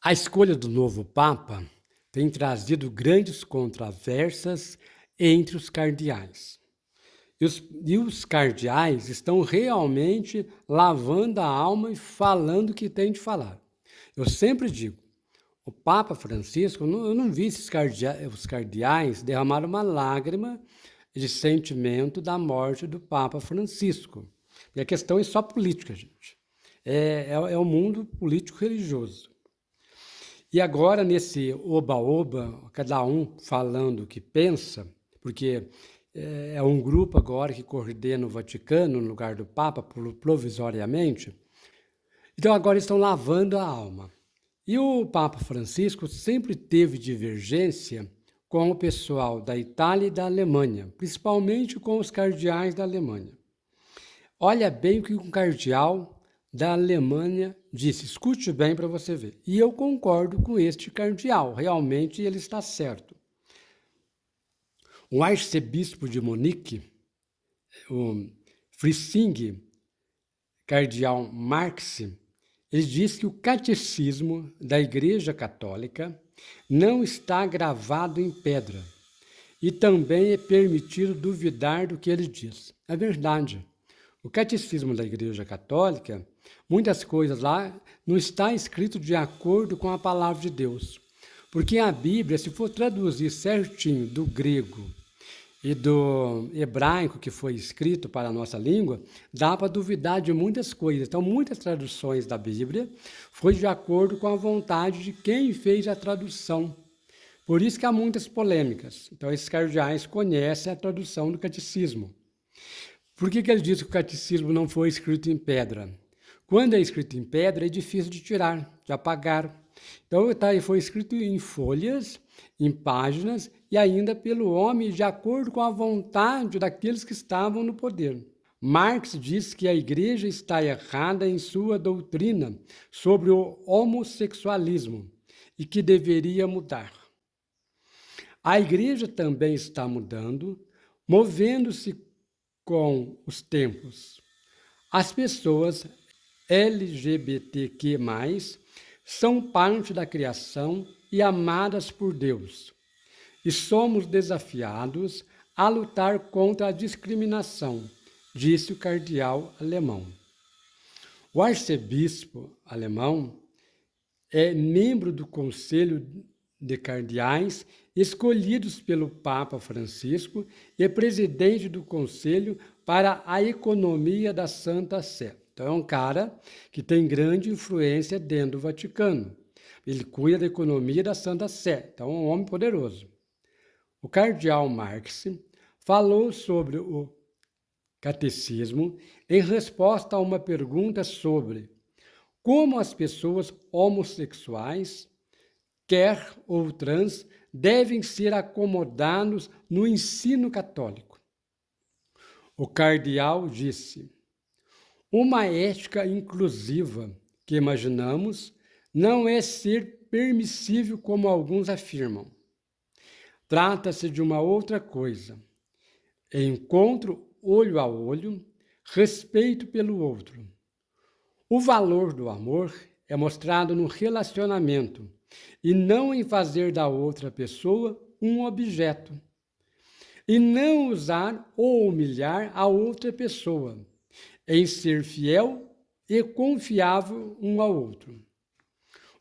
A escolha do novo Papa tem trazido grandes controvérsias entre os cardeais. E os cardeais estão realmente lavando a alma e falando o que tem de falar. Eu sempre digo, o Papa Francisco, eu não vi os cardeais derramar uma lágrima de sentimento da morte do Papa Francisco. E a questão é só política, gente. É o mundo político-religioso. E agora, nesse oba-oba, cada um falando o que pensa, porque é um grupo agora que coordena o Vaticano no lugar do Papa, provisoriamente. Então, agora estão lavando a alma. E o Papa Francisco sempre teve divergência com o pessoal da Itália e da Alemanha, principalmente com os cardeais da Alemanha. Olha bem o que um cardeal da Alemanha disse, escute bem para você ver. E eu concordo com este cardeal, realmente ele está certo. O arcebispo de Munique, o Fritzing, cardeal Marx, ele diz que o catecismo da Igreja Católica não está gravado em pedra e também é permitido duvidar do que ele diz. É verdade. O catecismo da Igreja Católica, muitas coisas lá não está escrito de acordo com a palavra de Deus. Porque a Bíblia, se for traduzir certinho do grego e do hebraico que foi escrito para a nossa língua, dá para duvidar de muitas coisas. Então, muitas traduções da Bíblia foi de acordo com a vontade de quem fez a tradução. Por isso que há muitas polêmicas. Então, esses cardeais conhecem a tradução do catecismo. Por que ele diz que o catecismo não foi escrito em pedra? Quando é escrito em pedra, é difícil de tirar, de apagar. Então, foi escrito em folhas, em páginas, e ainda pelo homem, de acordo com a vontade daqueles que estavam no poder. Marx diz que a igreja está errada em sua doutrina sobre o homossexualismo e que deveria mudar. A igreja também está mudando, movendo-se com os tempos. As pessoas LGBTQ+, são parte da criação e amadas por Deus. E somos desafiados a lutar contra a discriminação, disse o cardeal alemão. O arcebispo alemão é membro do Conselho de Cardeais escolhidos pelo Papa Francisco e presidente do Conselho para a Economia da Santa Sé. Então, é um cara que tem grande influência dentro do Vaticano. Ele cuida da economia da Santa Sé. Então, é um homem poderoso. O cardeal Marx falou sobre o catecismo em resposta a uma pergunta sobre como as pessoas homossexuais, quer ou trans, devem ser acomodados no ensino católico. O cardeal disse: uma ética inclusiva que imaginamos não é ser permissível como alguns afirmam. Trata-se de uma outra coisa. Encontro olho a olho, respeito pelo outro. O valor do amor é mostrado no relacionamento e não em fazer da outra pessoa um objeto. E não usar ou humilhar a outra pessoa, em ser fiel e confiável um ao outro.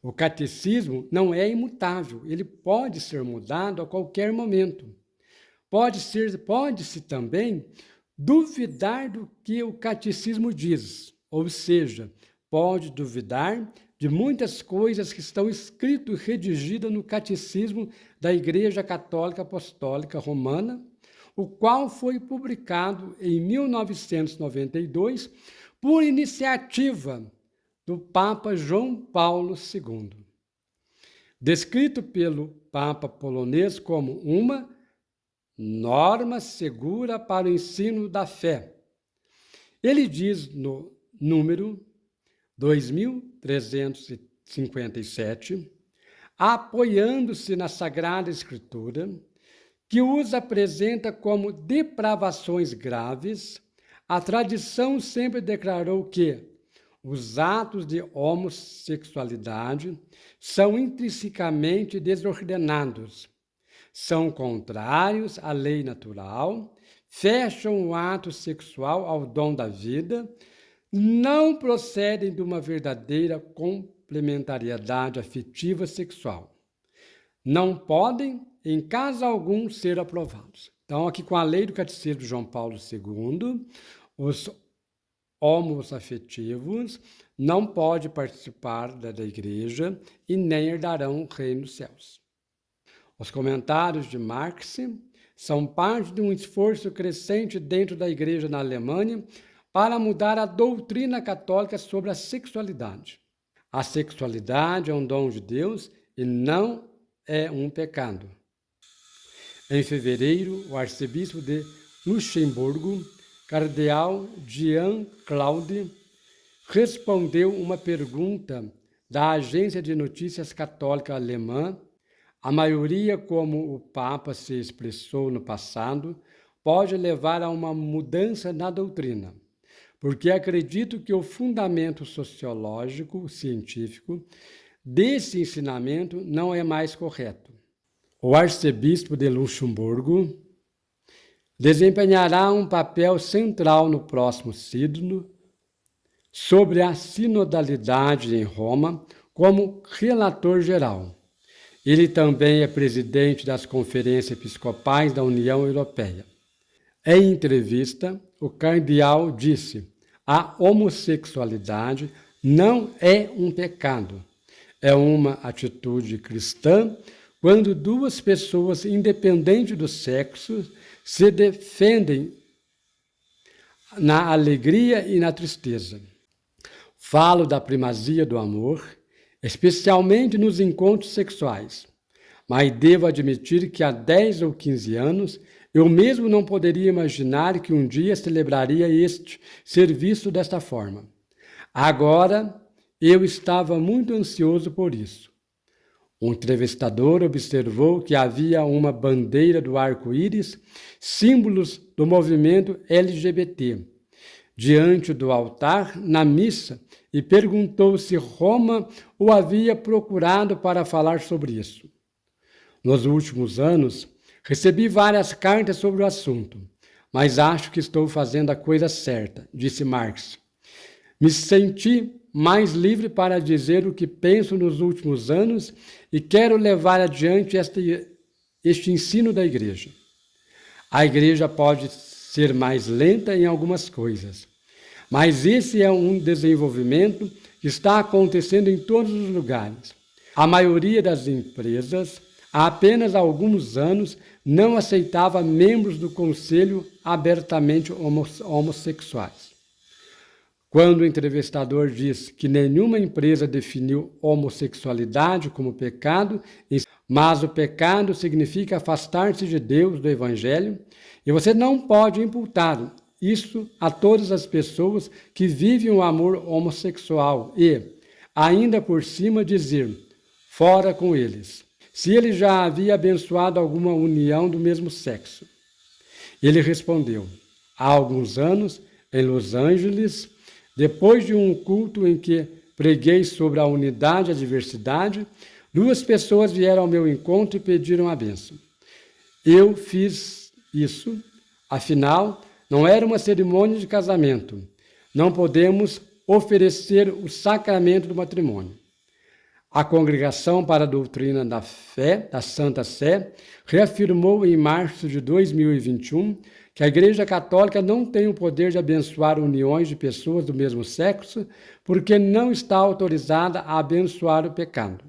O catecismo não é imutável, ele pode ser mudado a qualquer momento. Pode-se também duvidar do que o catecismo diz, ou seja, pode duvidar de muitas coisas que estão escritas e redigidas no Catecismo da Igreja Católica Apostólica Romana, o qual foi publicado em 1992 por iniciativa do Papa João Paulo II. Descrito pelo Papa polonês como uma norma segura para o ensino da fé. Ele diz no número 2357, apoiando-se na Sagrada Escritura, que os apresenta como depravações graves, a tradição sempre declarou que os atos de homossexualidade são intrinsecamente desordenados, são contrários à lei natural, fecham o ato sexual ao dom da vida, não procedem de uma verdadeira complementariedade afetiva sexual. Não podem, em caso algum, ser aprovados. Então, aqui com a lei do Catecismo de João Paulo II, os homoafetivos não podem participar da igreja e nem herdarão o reino dos céus. Os comentários de Marx são parte de um esforço crescente dentro da igreja na Alemanha para mudar a doutrina católica sobre a sexualidade. A sexualidade é um dom de Deus e não é um pecado. Em fevereiro, o arcebispo de Luxemburgo, cardeal Jean-Claude, respondeu uma pergunta da agência de notícias católica alemã. A maioria, como o Papa se expressou no passado, pode levar a uma mudança na doutrina, porque acredito que o fundamento sociológico, científico, desse ensinamento não é mais correto. O arcebispo de Luxemburgo desempenhará um papel central no próximo sínodo sobre a sinodalidade em Roma como relator geral. Ele também é presidente das conferências episcopais da União Europeia. Em entrevista, o cardeal disse: a homossexualidade não é um pecado, é uma atitude cristã quando duas pessoas, independente do sexo, se defendem na alegria e na tristeza. Falo da primazia do amor, especialmente nos encontros sexuais, mas devo admitir que há 10 ou 15 anos eu mesmo não poderia imaginar que um dia celebraria este serviço desta forma. Agora, eu estava muito ansioso por isso. Um entrevistador observou que havia uma bandeira do arco-íris, símbolos do movimento LGBT, diante do altar na missa e perguntou se Roma o havia procurado para falar sobre isso. Nos últimos anos, recebi várias cartas sobre o assunto, mas acho que estou fazendo a coisa certa, disse Marx. Me senti mais livre para dizer o que penso nos últimos anos e quero levar adiante este ensino da igreja. A igreja pode ser mais lenta em algumas coisas, mas esse é um desenvolvimento que está acontecendo em todos os lugares. A maioria das empresas, há apenas alguns anos, não aceitava membros do conselho abertamente homossexuais. Quando o entrevistador diz que nenhuma empresa definiu homossexualidade como pecado, mas o pecado significa afastar-se de Deus, do Evangelho, e você não pode imputar isso a todas as pessoas que vivem o amor homossexual e, ainda por cima, dizer, fora com eles, se ele já havia abençoado alguma união do mesmo sexo. Ele respondeu, há alguns anos, em Los Angeles, depois de um culto em que preguei sobre a unidade e a diversidade, 2 pessoas vieram ao meu encontro e pediram a bênção. Eu fiz isso, afinal, não era uma cerimônia de casamento. Não podemos oferecer o sacramento do matrimônio. A Congregação para a Doutrina da Fé, da Santa Sé, reafirmou em março de 2021 que a Igreja Católica não tem o poder de abençoar uniões de pessoas do mesmo sexo, porque não está autorizada a abençoar o pecado.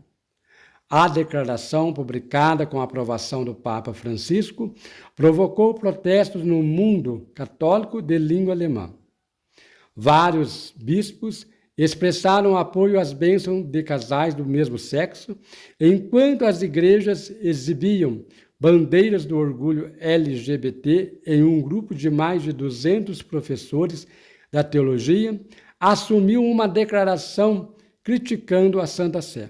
A declaração, publicada com a aprovação do Papa Francisco, provocou protestos no mundo católico de língua alemã. Vários bispos expressaram apoio às bênçãos de casais do mesmo sexo, enquanto as igrejas exibiam bandeiras do orgulho LGBT em um grupo de mais de 200 professores da teologia, assumiu uma declaração criticando a Santa Sé.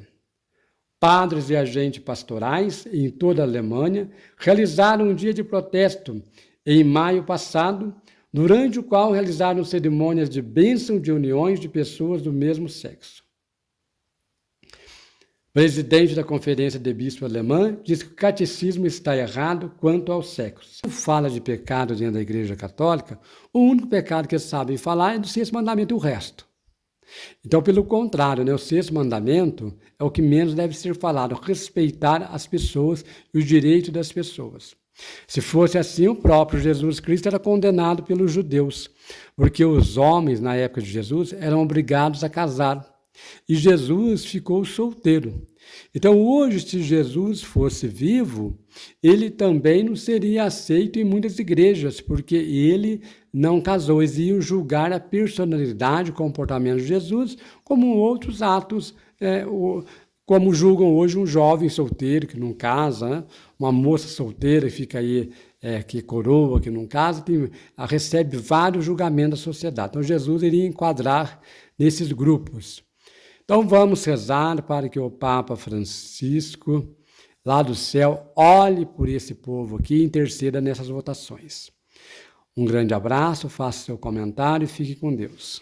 Padres e agentes pastorais em toda a Alemanha realizaram um dia de protesto em maio passado, durante o qual realizaram cerimônias de bênção de uniões de pessoas do mesmo sexo. Presidente da Conferência de Bispos Alemã diz que o catecismo está errado quanto ao sexo. Quando fala de pecado dentro da Igreja Católica, o único pecado que eles sabem falar é do sexto mandamento e o resto. Então, pelo contrário, o sexto mandamento é o que menos deve ser falado, respeitar as pessoas e os direitos das pessoas. Se fosse assim, o próprio Jesus Cristo era condenado pelos judeus, porque os homens, na época de Jesus, eram obrigados a casar. E Jesus ficou solteiro. Então, hoje, se Jesus fosse vivo, ele também não seria aceito em muitas igrejas, porque ele não casou. Eles iam julgar a personalidade, o comportamento de Jesus, como outros atos, como julgam hoje um jovem solteiro que não casa, né? Uma moça solteira que fica aí, que coroa, que não casa, recebe vários julgamentos da sociedade. Então, Jesus iria enquadrar nesses grupos. Então vamos rezar para que o Papa Francisco, lá do céu, olhe por esse povo aqui e interceda nessas votações. Um grande abraço, faça seu comentário e fique com Deus.